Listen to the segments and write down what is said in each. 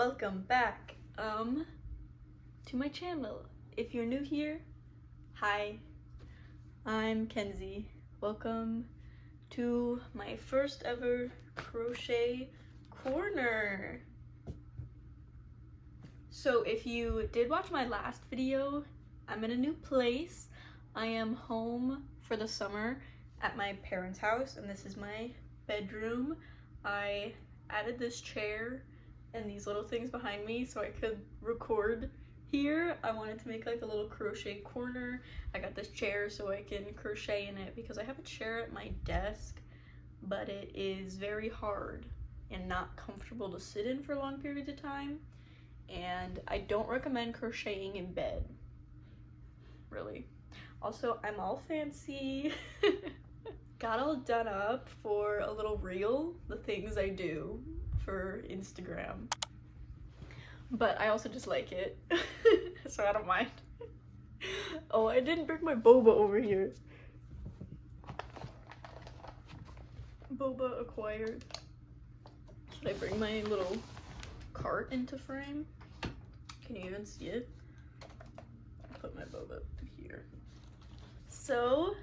welcome back to my channel. If you're new here, hi, I'm Kenzie. Welcome to my first ever crochet corner. So if you did watch my last video, I'm in a new place. I am home for the summer at my parents' house, and this is my bedroom. I added this chair and these little things behind me so I could record here. I wanted to make like a little crochet corner. I got this chair so I can crochet in it because I have a chair at my desk, but it is very hard and not comfortable to sit in for long periods of time, and I don't recommend crocheting in bed, really. Also, I'm all fancy. Got all done up for a little reel, the things I do for Instagram. But I also just like it, so I don't mind. Oh, I didn't bring my boba over here. Boba acquired. Should I bring my little cart into frame? Can you even see it? I'll put my boba here. So,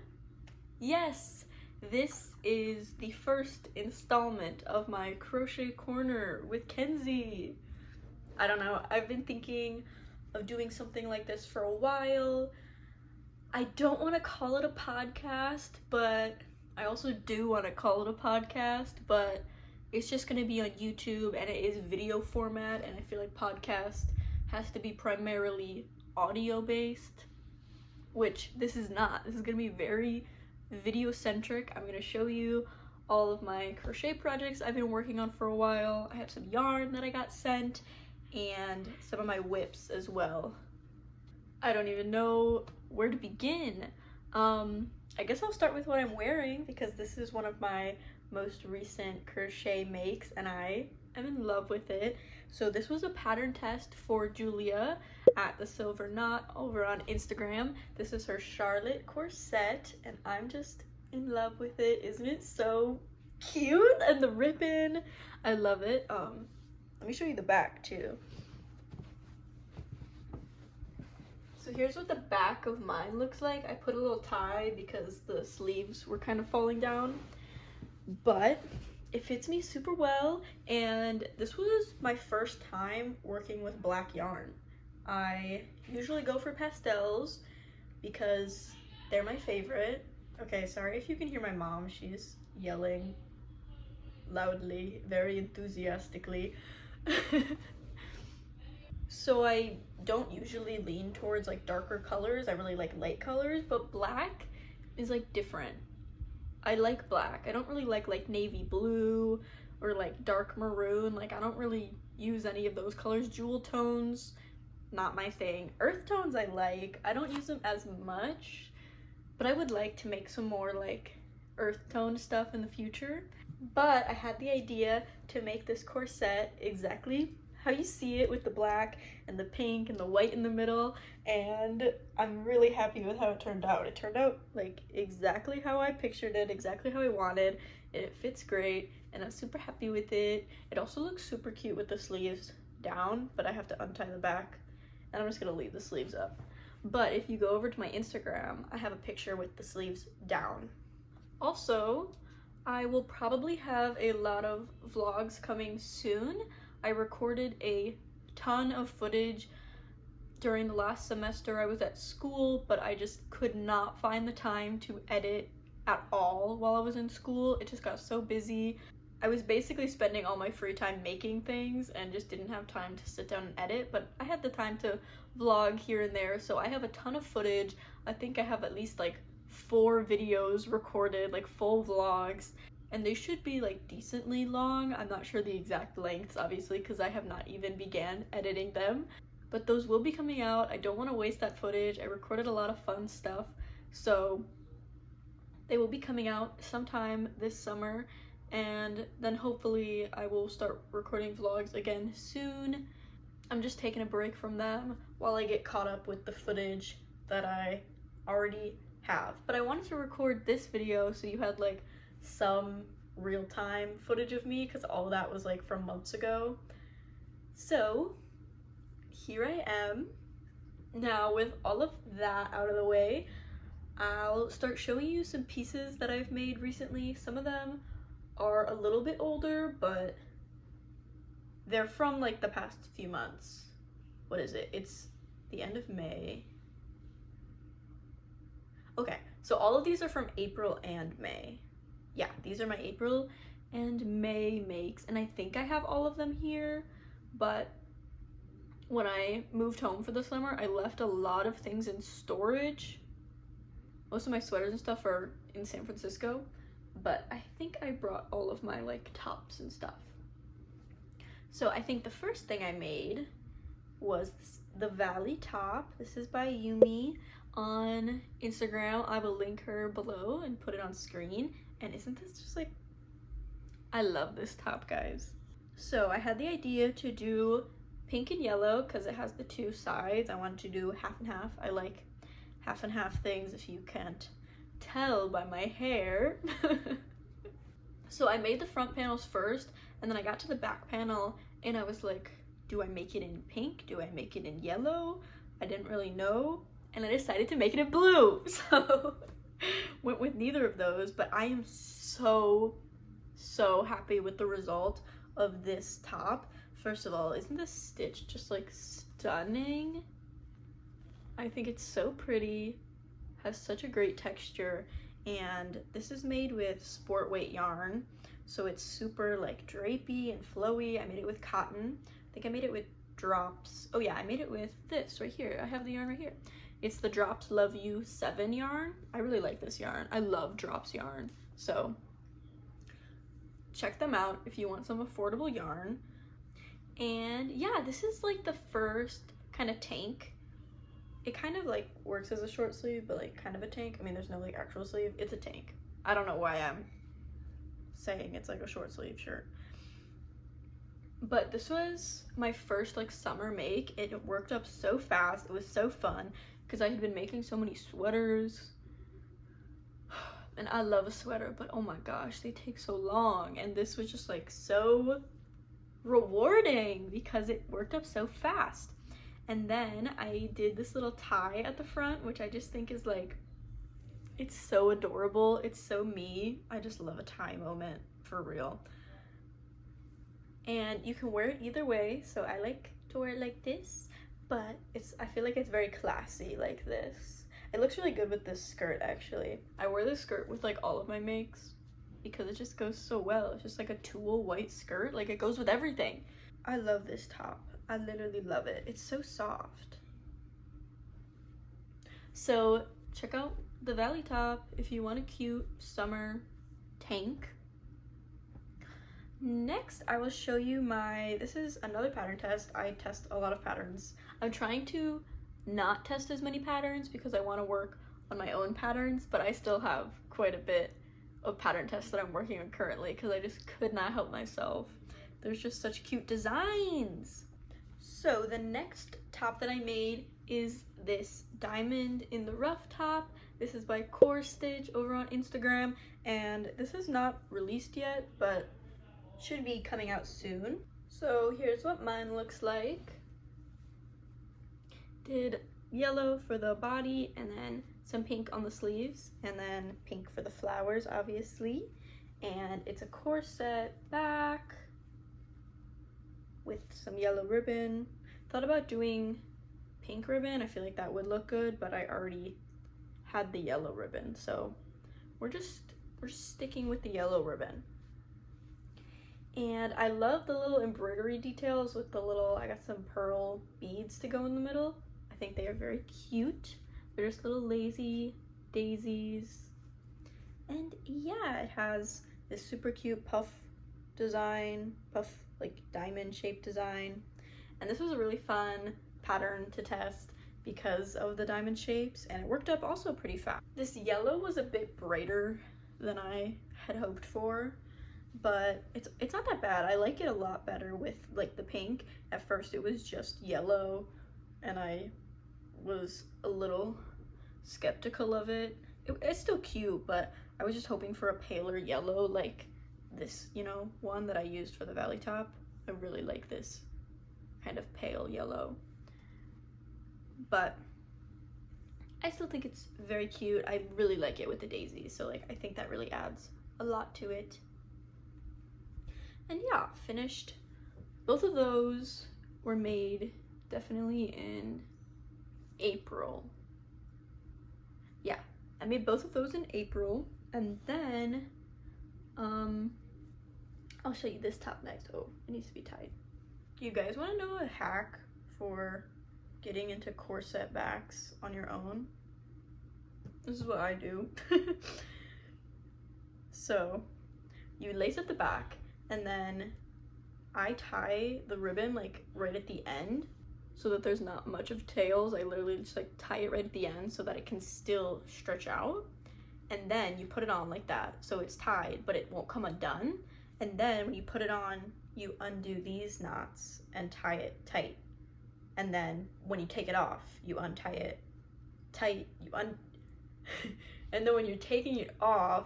yes, this is the first installment of my crochet corner with Kenzie. I don't know, I've been thinking of doing something like this for a while. I don't want to call it a podcast, but I also do want to call it a podcast, but it's just going to be on YouTube and it is video format, and I feel like podcast has to be primarily audio based, which this is not. This is going to be very video centric. I'm going to show you all of my crochet projects I've been working on for a while. I have some yarn that I got sent and some of my WIPS as well. I don't even know where to begin. I guess I'll start with what I'm wearing because this is one of my most recent crochet makes and I am in love with it. So this was a pattern test for Julia at the.silverknot over on Instagram. This is her Charlotte corset and I'm just in love with it. Isn't it so cute? And the ribbon, I love it. Let me show you the back too. So here's what the back of mine looks like. I put a little tie because the sleeves were kind of falling down, but it fits me super well, and this was my first time working with black yarn. I usually go for pastels because they're my favorite. Okay, sorry if you can hear my mom. She's yelling loudly, very enthusiastically. So I don't usually lean towards like darker colors. I really like light colors, but black is like different. I like black. I don't really like navy blue or like dark maroon. Like I don't really use any of those colors. Jewel tones, not my thing. Earth tones I like. I don't use them as much, but I would like to make some more like earth tone stuff in the future. But I had the idea to make this corset exactly how you see it, with the black and the pink and the white in the middle, and I'm really happy with how it turned out. It turned out like exactly how I pictured it, exactly how I wanted, and it fits great, and I'm super happy with it. It also looks super cute with the sleeves down, but I have to untie the back, and I'm just gonna leave the sleeves up. But if you go over to my Instagram, I have a picture with the sleeves down. Also, I will probably have a lot of vlogs coming soon. I recorded a ton of footage during the last semester. I was at school, but I just could not find the time to edit at all while I was in school. It just got so busy. I was basically spending all my free time making things and just didn't have time to sit down and edit, but I had the time to vlog here and there, so I have a ton of footage. I think I have at least like 4 videos recorded, like full vlogs. And they should be like decently long. I'm not sure the exact lengths, obviously, because I have not even began editing them. But those will be coming out. I don't want to waste that footage. I recorded a lot of fun stuff. So they will be coming out sometime this summer. And then hopefully I will start recording vlogs again soon. I'm just taking a break from them while I get caught up with the footage that I already have. But I wanted to record this video so you had like some real-time footage of me, because all that was like from months ago. So here I am. Now with all of that out of the way, I'll start showing you some pieces that I've made recently. Some of them are a little bit older, but they're from like the past few months. What is it? It's the end of May. Okay, so all of these are from April and May. Yeah, these are my April and May makes, and I think I have all of them here, but when I moved home for the summer, I left a lot of things in storage. Most of my sweaters and stuff are in San Francisco, but I think I brought all of my like tops and stuff. So I think the first thing I made was the Valli top. This is by Yumi on Instagram. I will link her below and put it on screen. And isn't this just like, I love this top, guys. So I had the idea to do pink and yellow because it has the two sides. I wanted to do half and half. I like half and half things, if you can't tell by my hair. So I made the front panels first, and then I got to the back panel and I was like, do I make it in pink? Do I make it in yellow? I didn't really know, and I decided to make it in blue. So went with neither of those, but I am so happy with the result of this top. First of all, isn't this stitch just like stunning? I think it's so pretty, has such a great texture, and this is made with sport weight yarn, so it's super like drapey and flowy. I made it with cotton. I think I made it with drops. Oh yeah, I made it with this right here. I have the yarn right here. It's the Drops Love You 7 yarn. I really like this yarn. I love Drops yarn, so check them out if you want some affordable yarn. And yeah, this is like the first kind of tank. It kind of like works as a short sleeve, but like kind of a tank. I mean, there's no like actual sleeve. It's a tank. I don't know why I'm saying it's like a short sleeve shirt. But this was my first like summer make. It worked up so fast. It was so fun because I had been making so many sweaters. And I love a sweater, but oh my gosh, they take so long. And this was just like so rewarding because it worked up so fast. And then I did this little tie at the front, which I just think is like, it's so adorable. It's so me. I just love a tie moment, for real. And you can wear it either way. So I like to wear it like this, but I feel like it's very classy like this. It looks really good with this skirt, actually. I wear this skirt with like all of my makes because it just goes so well. It's just like a tulle white skirt. Like it goes with everything. I love this top. I literally love it. It's so soft. So check out the Valli top if you want a cute summer tank. Next, I will show you this is another pattern test. I test a lot of patterns. I'm trying to not test as many patterns because I want to work on my own patterns, but I still have quite a bit of pattern tests that I'm working on currently because I just could not help myself. There's just such cute designs. So the next top that I made is this diamond in the rough top. This is by Corset Stitch over on Instagram, and this is not released yet, but should be coming out soon. So here's what mine looks like. Did yellow for the body and then some pink on the sleeves and then pink for the flowers, obviously. And it's a corset back with some yellow ribbon. Thought about doing pink ribbon. I feel like that would look good, but I already had the yellow ribbon, so we're just sticking with the yellow ribbon. And I love the little embroidery details with the little, I got some pearl beads to go in the middle. I think they are very cute. They're just little lazy daisies. And yeah, it has this super cute puff design, like diamond shaped design. And this was a really fun pattern to test because of the diamond shapes, and it worked up also pretty fast. This yellow was a bit brighter than I had hoped for, but it's not that bad. I like it a lot better with like the pink. At first it was just yellow and I was a little skeptical of it. It's still cute, but I was just hoping for a paler yellow like this, you know, one that I used for the Valli top. I really like this kind of pale yellow. But I still think it's very cute. I really like it with the daisies, so like I think that really adds a lot to it. And yeah, finished. Both of those were made definitely in April. Yeah, I made both of those in April, and then I'll show you this top next. Oh, it needs to be tied. Do you guys want to know a hack for getting into corset backs on your own? This is what I do. So you lace at the back, and then I tie the ribbon like right at the end so that there's not much of tails. I literally just like tie it right at the end so that it can still stretch out, and then you put it on like that so it's tied but it won't come undone. And then when you put it on, you undo these knots and tie it tight, and then when you take it off, you untie it tight, and then when you're taking it off,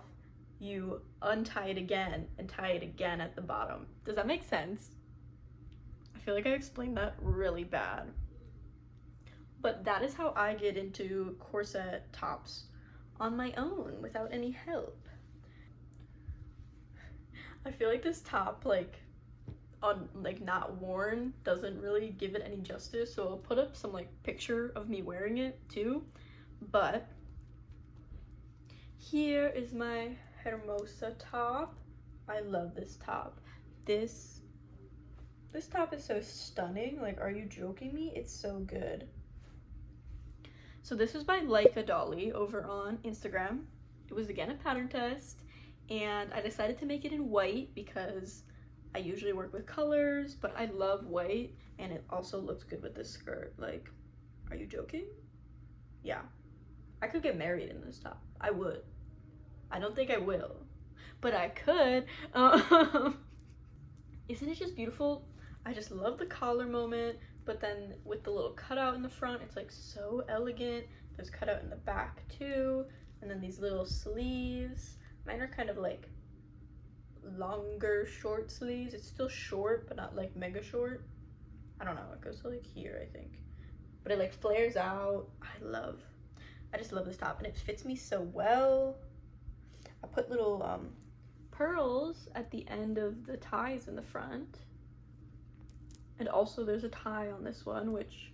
you untie it again and tie it again at the bottom. Does that make sense? I feel like I explained that really bad. But that is how I get into corset tops on my own without any help. I feel like this top, like not worn, doesn't really give it any justice, so I'll put up some like picture of me wearing it too. But here is my Hermosa top. I love this top. This top is so stunning. Like, are you joking me? It's so good. So this was by Like Dolly over on Instagram. It was again a pattern test, and I decided to make it in white because I usually work with colors, but I love white, and it also looks good with this skirt. Like, are you joking? Yeah. I could get married in this top. I would. I don't think I will, but I could. Isn't it just beautiful? I just love the collar moment, but then with the little cutout in the front, it's like so elegant. There's cutout in the back too, and then these little sleeves. Mine are kind of like longer short sleeves. It's still short, but not like mega short. I don't know, it goes to like here, I think, but it like flares out. I just love this top, and it fits me so well. I put little pearls at the end of the ties in the front, and also there's a tie on this one, which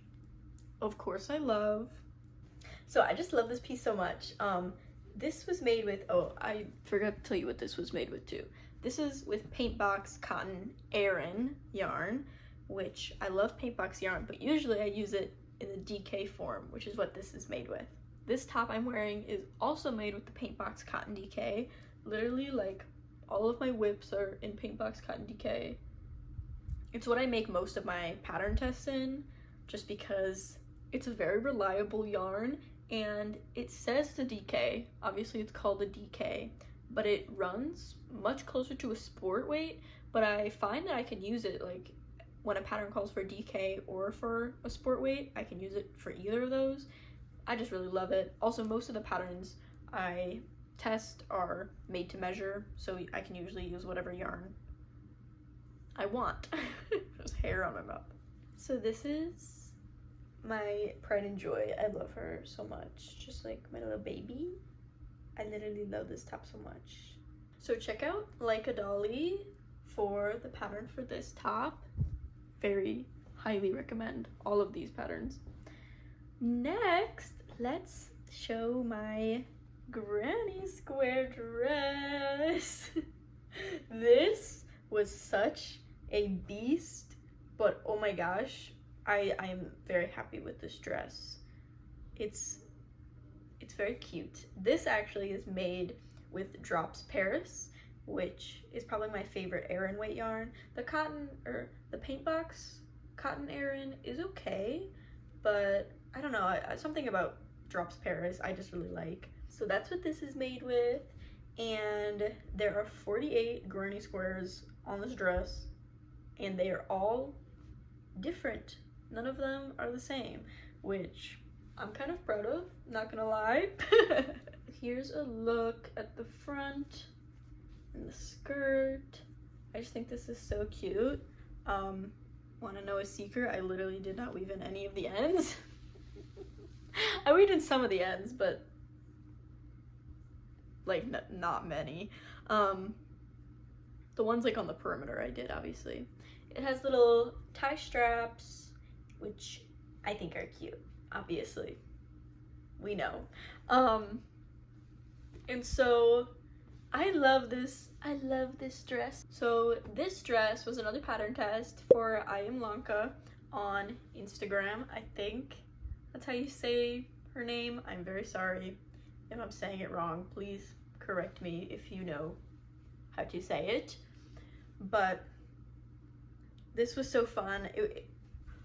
of course I love. So I just love this piece so much. This was made with, oh, I forgot to tell you what this was made with too. This is with Paintbox Cotton Aran yarn, which I love Paintbox yarn, but usually I use it in the DK form, which is what this is made with. This top I'm wearing is also made with the Paintbox Cotton DK. Literally, like, all of my WIPS are in Paintbox Cotton DK. It's what I make most of my pattern tests in, just because it's a very reliable yarn, and it says the DK. Obviously, it's called a DK, but it runs much closer to a sport weight, but I find that I can use it, like, when a pattern calls for DK or for a sport weight, I can use it for either of those. I just really love it. Also, most of the patterns I test are made to measure, so I can usually use whatever yarn I want. There's hair on my mouth. So this is my pride and joy. I love her so much. Just like my little baby. I literally love this top so much. So check out Like a Dolly for the pattern for this top. Very highly recommend all of these patterns. Next, let's show my granny square dress. This was such a beast, but oh my gosh, I am very happy with this dress. It's very cute. This actually is made with Drops Paris, which is probably my favorite Aran weight yarn. The cotton, or the Paintbox Cotton Aran is okay, but I don't know, something about Drops Paris I just really like. So that's what this is made with, and there are 48 granny squares on this dress, and they are all different. None of them are the same, which I'm kind of proud of, not gonna lie. Here's a look at the front and the skirt. I just think this is so cute. Want to know a secret? I literally did not weave in any of the ends. I weaved in some of the ends, but like not many. The ones like on the perimeter I did, obviously. It has little tie straps, which I think are cute, obviously. We know. And so I love this dress. So this dress was another pattern test for iam.lanka on Instagram. I think that's how you say her name. I'm very sorry if I'm saying it wrong. Please correct me if you know how to say it. But this was so fun.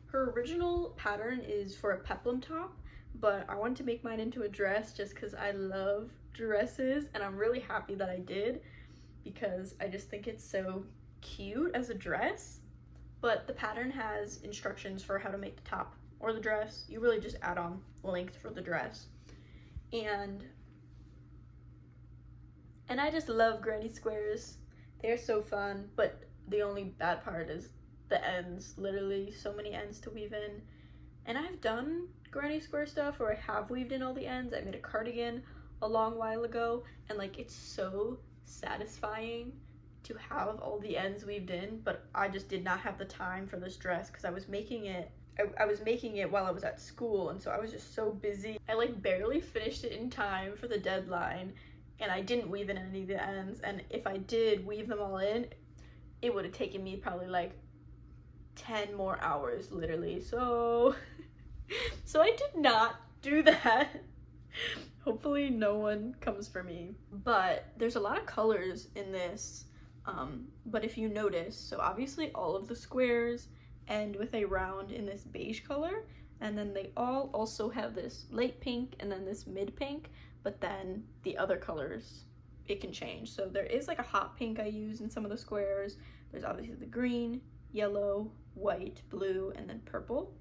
Her original pattern is for a peplum top, but I wanted to make mine into a dress just because I love dresses, and I'm really happy that I did because I just think it's so cute as a dress. But the pattern has instructions for how to make the top or the dress. You really just add on length for the dress. And I just love granny squares. They're so fun, but the only bad part is the ends. Literally so many ends to weave in. And I've done granny square stuff where I have weaved in all the ends. I made a cardigan a long while ago, and like it's so satisfying to have all the ends weaved in, but I just did not have the time for this dress because I was making it while I was at school, and so I was just so busy. I like barely finished it in time for the deadline, and I didn't weave in any of the ends, and if I did weave them all in, it would have taken me probably like 10 more hours literally. So I did not do that. Hopefully no one comes for me. But there's a lot of colors in this, but if you notice, so obviously all of the squares end with a round in this beige color, and then they all also have this light pink and then this mid pink, but then the other colors, it can change. So there is like a hot pink I use in some of the squares. There's obviously the green, yellow, white, blue, and then purple.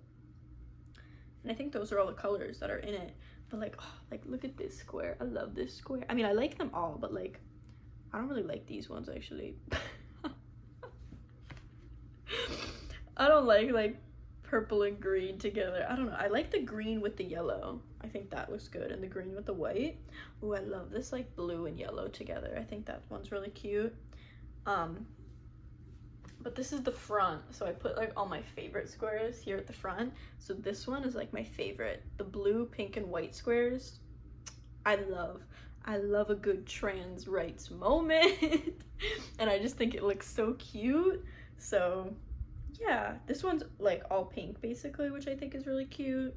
And I think those are all the colors that are in it. But like, oh, like look at this square. I love this square. I mean, I like them all, but like, I don't really like these ones actually. I don't like purple and green together. I don't know. I like the green with the yellow. I think that looks good. And the green with the white. Ooh, I love this like blue and yellow together. I think that one's really cute. But this is the front, so I put like all my favorite squares here at the front. So this one is like my favorite. The blue, pink, and white squares, I love a good trans rights moment. And I just think it looks so cute. So yeah, this one's like all pink basically, which I think is really cute.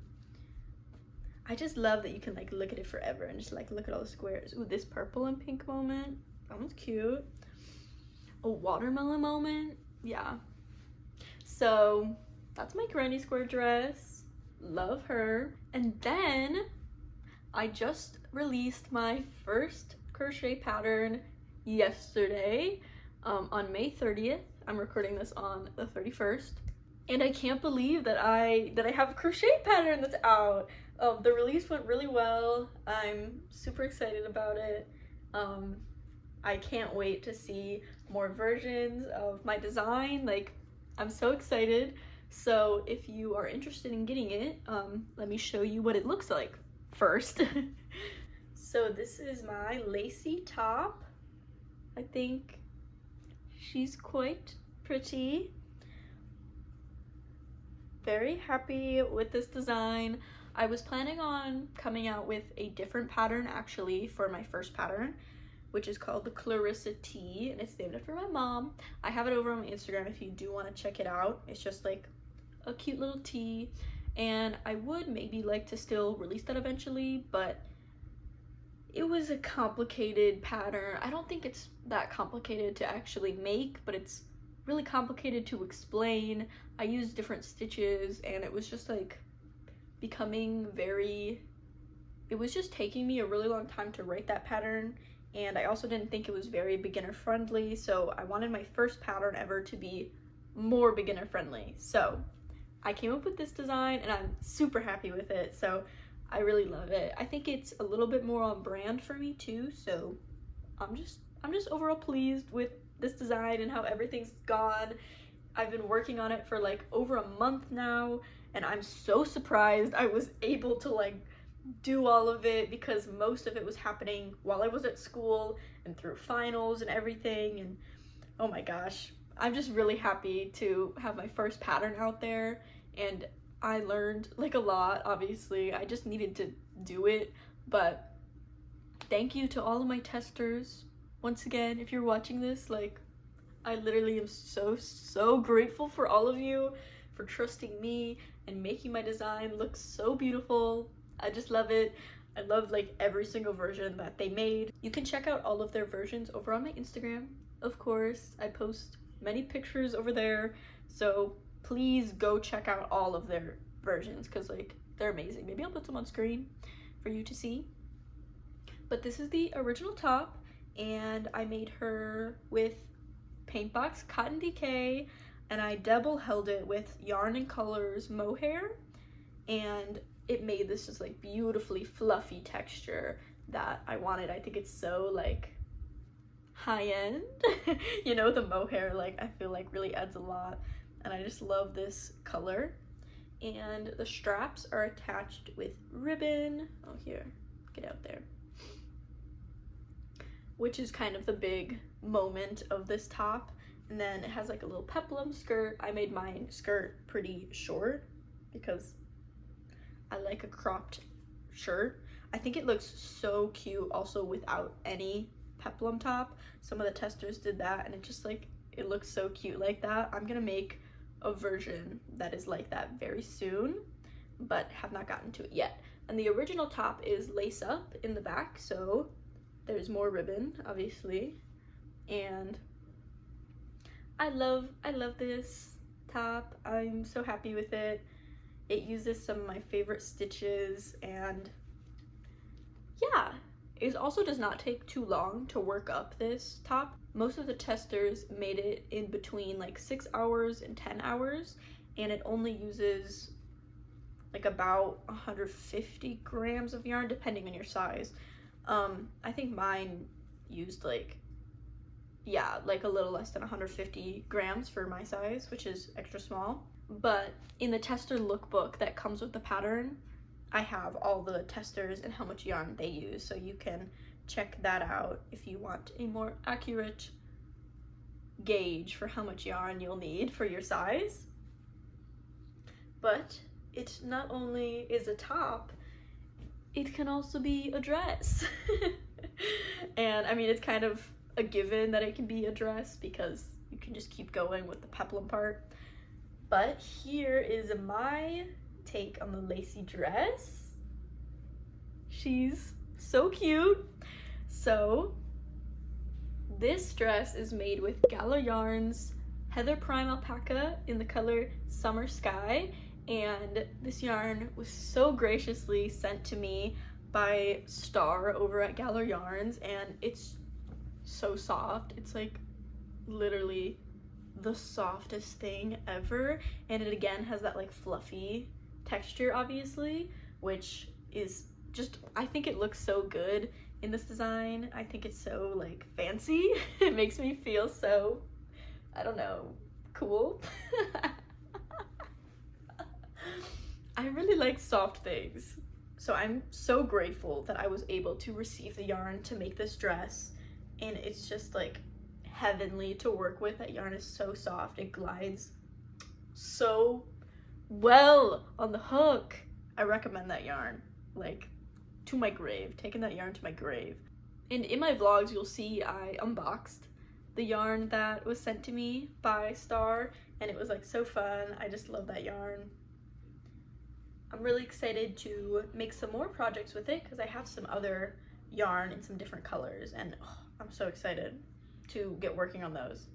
I just love that you can like look at it forever and just like look at all the squares. Ooh, this purple and pink moment, that one's cute. A watermelon moment. Yeah, so that's my granny square dress. Love her. And then I just released my first crochet pattern yesterday, on May 30th. I'm recording this on the 31st, and I can't believe that I have a crochet pattern that's out. The release went really well. I'm super excited about it. I can't wait to see more versions of my design. Like, I'm so excited. So if you are interested in getting it, let me show you what it looks like first. So this is my lacy top. I think she's quite pretty. Very happy with this design. I was planning on coming out with a different pattern actually for my first pattern, which is called the Clarissa Tee, and it's named after my mom. I have it over on my Instagram if you do want to check it out. It's just like a cute little tee, and I would maybe like to still release that eventually, but it was a complicated pattern. I don't think it's that complicated to actually make, but it's really complicated to explain. I used different stitches, and it was just like becoming it was just taking me a really long time to write that pattern. And I also didn't think it was very beginner friendly, so I wanted my first pattern ever to be more beginner friendly. So I came up with this design, and I'm super happy with it. So I really love it. I think it's a little bit more on brand for me too. So I'm just overall pleased with this design and how everything's gone. I've been working on it for like over a month now, and I'm so surprised I was able to like do all of it, because most of it was happening while I was at school and through finals and everything. And oh my gosh, I'm just really happy to have my first pattern out there, and I learned like a lot. Obviously I just needed to do it, but thank you to all of my testers once again. If you're watching this, like, I literally am so grateful for all of you for trusting me and making my design look so beautiful. I just love it. I love like every single version that they made. You can check out all of their versions over on my Instagram. Of course, I post many pictures over there, so please go check out all of their versions, because like they're amazing. Maybe I'll put them on screen for you to see. But this is the original top, and I made her with Paintbox Cotton Decay, and I double held it with Yarn and Colors mohair, and it made this just like beautifully fluffy texture that I wanted. I think it's so like high-end. You know, the mohair, like, I feel like really adds a lot, and I just love this color. And the straps are attached with ribbon. Oh, here, get out there. Which is kind of the big moment of this top. And then it has like a little peplum skirt. I made my skirt pretty short because I like a cropped shirt. I think it looks so cute also without any peplum top. Some of the testers did that, and it just like, it looks so cute like that. I'm gonna make a version that is like that very soon, but have not gotten to it yet. And the original top is lace up in the back, so there's more ribbon, obviously. And I love this top. I'm so happy with it. It uses some of my favorite stitches, and yeah, it also does not take too long to work up this top. Most of the testers made it in between like 6 hours and 10 hours, and it only uses like about 150 grams of yarn depending on your size. I think mine used like, yeah, like a little less than 150 grams for my size, which is extra small. But in the tester lookbook that comes with the pattern, I have all the testers and how much yarn they use, so you can check that out if you want a more accurate gauge for how much yarn you'll need for your size. But it not only is a top, it can also be a dress. And I mean, it's kind of a given that it can be a dress because you can just keep going with the peplum part. But here is my take on the lacy dress. She's so cute. So this dress is made with Gallo Yarns Heather Prime Alpaca in the color Summer Sky, and this yarn was so graciously sent to me by Star over at Gallo Yarns, and it's so soft. It's like literally the softest thing ever, and it again has that like fluffy texture, obviously, which is just, I think it looks so good in this design. I think it's so like fancy. It makes me feel so, I don't know, cool. I really like soft things, so I'm so grateful that I was able to receive the yarn to make this dress, and it's just like heavenly to work with. That yarn is so soft, it glides so well on the hook. I recommend that yarn, like, to my grave, taking that yarn to my grave. And in my vlogs, you'll see I unboxed the yarn that was sent to me by Star, and it was like so fun. I just love that yarn. I'm really excited to make some more projects with it because I have some other yarn in some different colors, and I'm so excited to get working on those.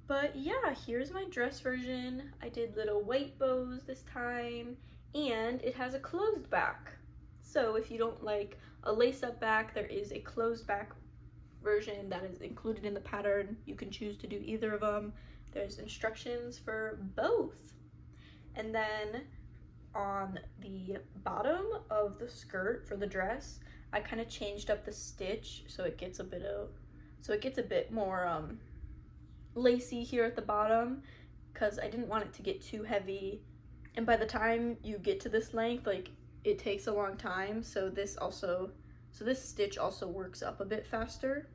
But yeah, here's my dress version. I did little white bows this time, and it has a closed back. So if you don't like a lace-up back, there is a closed back version that is included in the pattern. You can choose to do either of them. There's instructions for both. And then on the bottom of the skirt for the dress, I kind of changed up the stitch so it gets a bit more lacy here at the bottom, because I didn't want it to get too heavy, and by the time you get to this length, like, it takes a long time. So this stitch also works up a bit faster.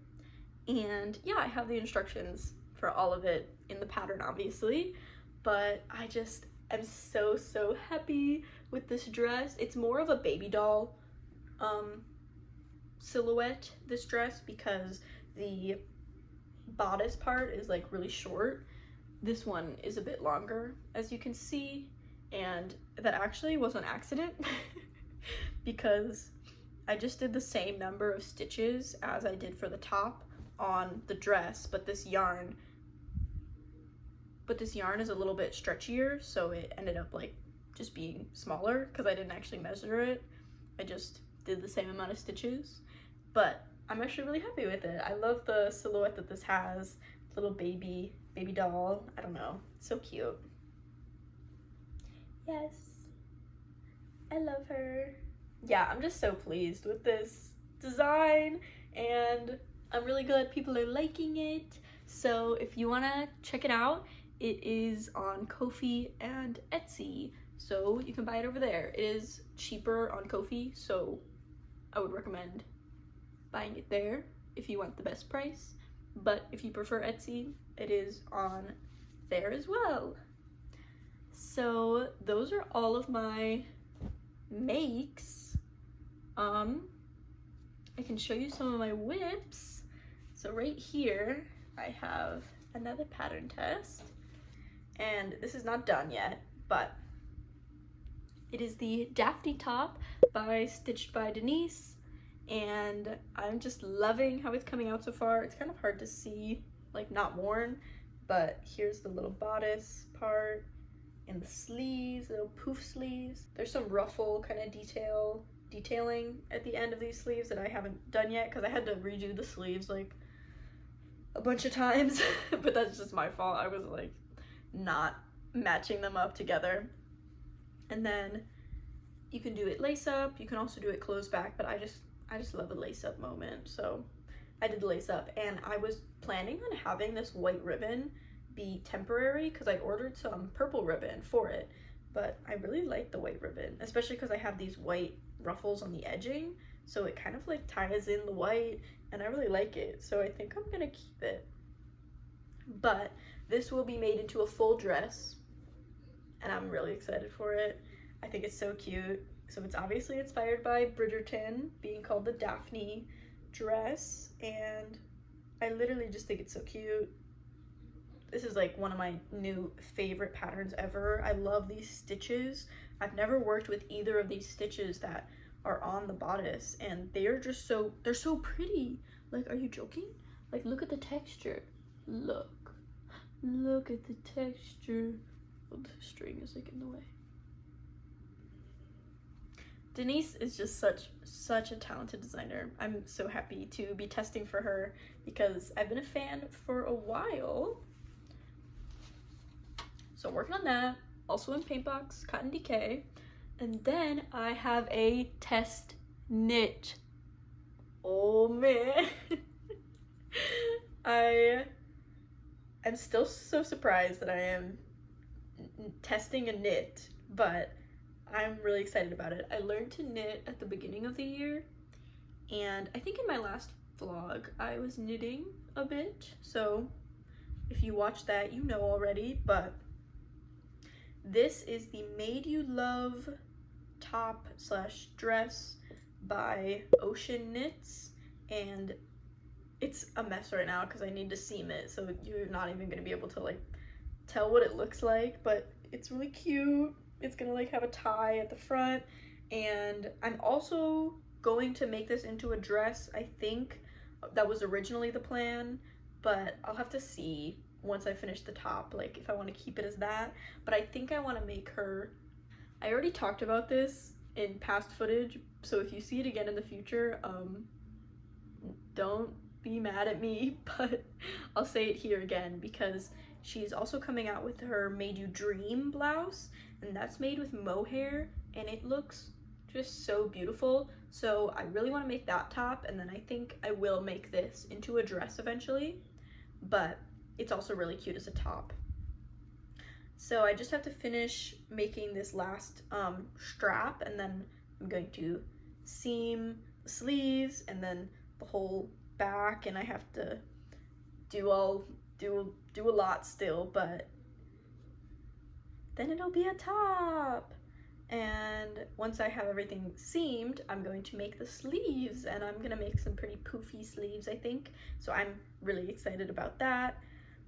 And yeah, I have the instructions for all of it in the pattern, obviously, but I just am so happy with this dress. It's more of a baby doll silhouette, this dress, because the bodice part is like really short. This one is a bit longer, as you can see, and that actually was an accident because I just did the same number of stitches as I did for the top on the dress, but this yarn is a little bit stretchier, so it ended up like just being smaller because I didn't actually measure it. I just did the same amount of stitches, but I'm actually really happy with it. I love the silhouette that this has. Little baby doll. I don't know. It's so cute. Yes. I love her. Yeah, I'm just so pleased with this design, and I'm really glad people are liking it. So if you want to check it out, it is on Ko-fi and Etsy, so you can buy it over there. It is cheaper on Ko-fi, so I would recommend buying it there if you want the best price. But if you prefer Etsy, it is on there as well. So those are all of my makes. I can show you some of my WIPS. So right here, I have another pattern test, and this is not done yet, but it is the Daphne top by Stitched by Denise, and I'm just loving how it's coming out so far. It's kind of hard to see, like not worn, but here's the little bodice part and the sleeves, little poof sleeves. There's some ruffle kind of detailing at the end of these sleeves that I haven't done yet because I had to redo the sleeves like a bunch of times, but that's just my fault. I was like not matching them up together. And then you can do it lace up, you can also do it close back, but I just love a lace up moment, so I did the lace up. And I was planning on having this white ribbon be temporary because I ordered some purple ribbon for it, but I really like the white ribbon, especially because I have these white ruffles on the edging, so it kind of like ties in the white, and I really like it, so I think I'm gonna keep it. But this will be made into a full dress, and I'm really excited for it. I think it's so cute. So it's obviously inspired by Bridgerton being called the Daphne dress, and I literally just think it's so cute. This is like one of my new favorite patterns ever. I love these stitches. I've never worked with either of these stitches that are on the bodice, and they're so pretty. Like, are you joking? Like, look at the texture. Look at the texture. Oh, the string is like in the way. Denise is just such a talented designer. I'm so happy to be testing for her because I've been a fan for a while. So I'm working on that, also in Paintbox, Cotton Decay. And then I have a test knit. Oh man. I am still so surprised that I am testing a knit, but I'm really excited about it. I learned to knit at the beginning of the year, and I think in my last vlog I was knitting a bit, so if you watched that you know already, but this is the Made You Love top slash dress by oshenknit, and it's a mess right now because I need to seam it, so you're not even going to be able to like tell what it looks like, but it's really cute. It's gonna like have a tie at the front, and I'm also going to make this into a dress. I think that was originally the plan, but I'll have to see once I finish the top, like if I want to keep it as that. But I think I want to make her, I already talked about this in past footage, so if you see it again in the future, don't be mad at me, but I'll say it here again because she's also coming out with her Made You Dream blouse, and that's made with mohair, and it looks just so beautiful. So I really want to make that top, and then I think I will make this into a dress eventually, but it's also really cute as a top. So I just have to finish making this last strap, and then I'm going to seam the sleeves and then the whole back, and I have to do a lot still, but then it'll be a top. And once I have everything seamed, I'm going to make the sleeves, and I'm gonna make some pretty poofy sleeves, I think. So I'm really excited about that.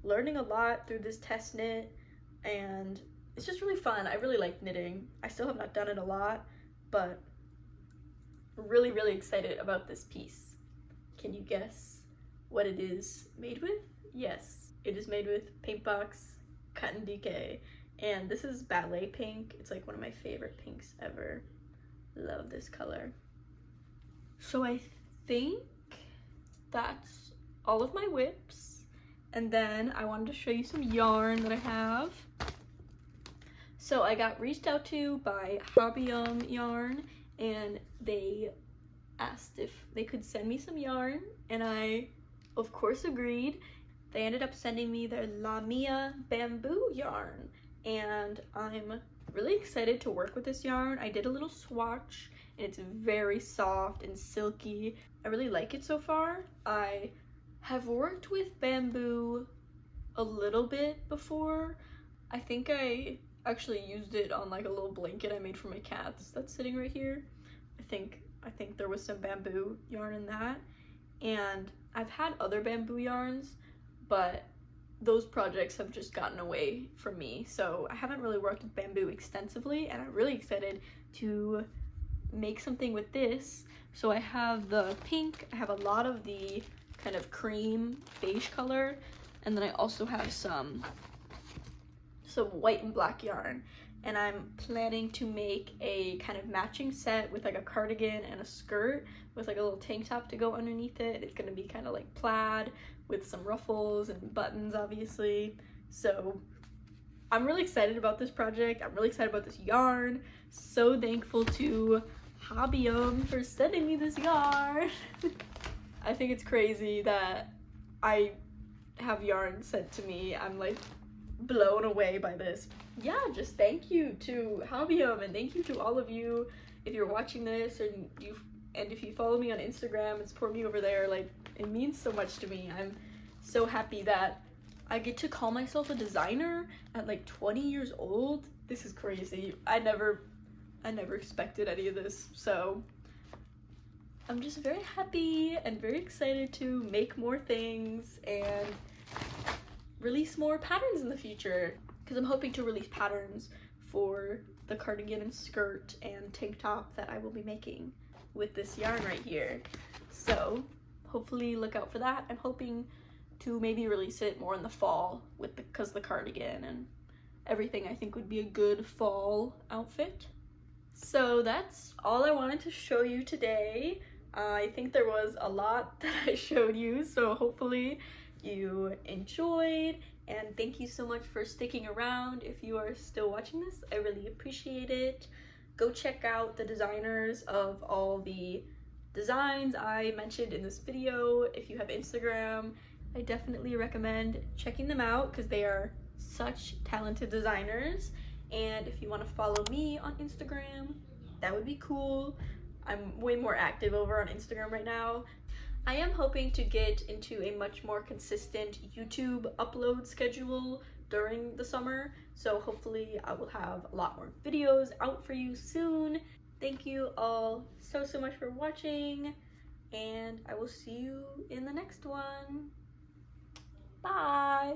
Learning a lot through this test knit, and it's just really fun. I really like knitting. I still have not done it a lot, but really, really excited about this piece. Can you guess what it is made with? Yes, it is made with Paintbox Cotton DK. And this is ballet pink. It's like one of my favorite pinks ever. Love this color. So I think that's all of my WIPs. And then I wanted to show you some yarn that I have. So I got reached out to by Hobbyum Yarn, and they asked if they could send me some yarn, and I of course agreed. They ended up sending me their La Mia bamboo yarn, and I'm really excited to work with this yarn. I did a little swatch, and it's very soft and silky. I really like it so far. I have worked with bamboo a little bit before. I think I actually used it on like a little blanket I made for my cats that's sitting right here. I think there was some bamboo yarn in that, and I've had other bamboo yarns, but those projects have just gotten away from me, so I haven't really worked with bamboo extensively, and I'm really excited to make something with this. So I have the pink, I have a lot of the kind of cream beige color, and then I also have some white and black yarn, and I'm planning to make a kind of matching set with like a cardigan and a skirt with like a little tank top to go underneath it. It's gonna be kind of like plaid with some ruffles and buttons, obviously. So I'm really excited about this project. I'm really excited about this yarn. So thankful to Hobbyum for sending me this yarn. I think it's crazy that I have yarn sent to me. I'm like blown away by this. Yeah, just thank you to Hobbyum, and thank you to all of you if you're watching this, and if you follow me on Instagram and support me over there. Like, it means so much to me. I'm so happy that I get to call myself a designer at like 20 years old. This is crazy. I never expected any of this, so I'm just very happy and very excited to make more things and release more patterns in the future, because I'm hoping to release patterns for the cardigan and skirt and tank top that I will be making with this yarn right here. So hopefully look out for that. I'm hoping to maybe release it more in the fall because the cardigan and everything I think would be a good fall outfit. So that's all I wanted to show you today. I think there was a lot that I showed you, so hopefully you enjoyed, and thank you so much for sticking around. If you are still watching this, I really appreciate it. Go check out the designers of all the designs I mentioned in this video. If you have Instagram, I definitely recommend checking them out because they are such talented designers. And if you want to follow me on Instagram, that would be cool. I'm way more active over on Instagram right now. I am hoping to get into a much more consistent YouTube upload schedule during the summer, so hopefully I will have a lot more videos out for you soon. Thank you all so much for watching, and I will see you in the next one. Bye!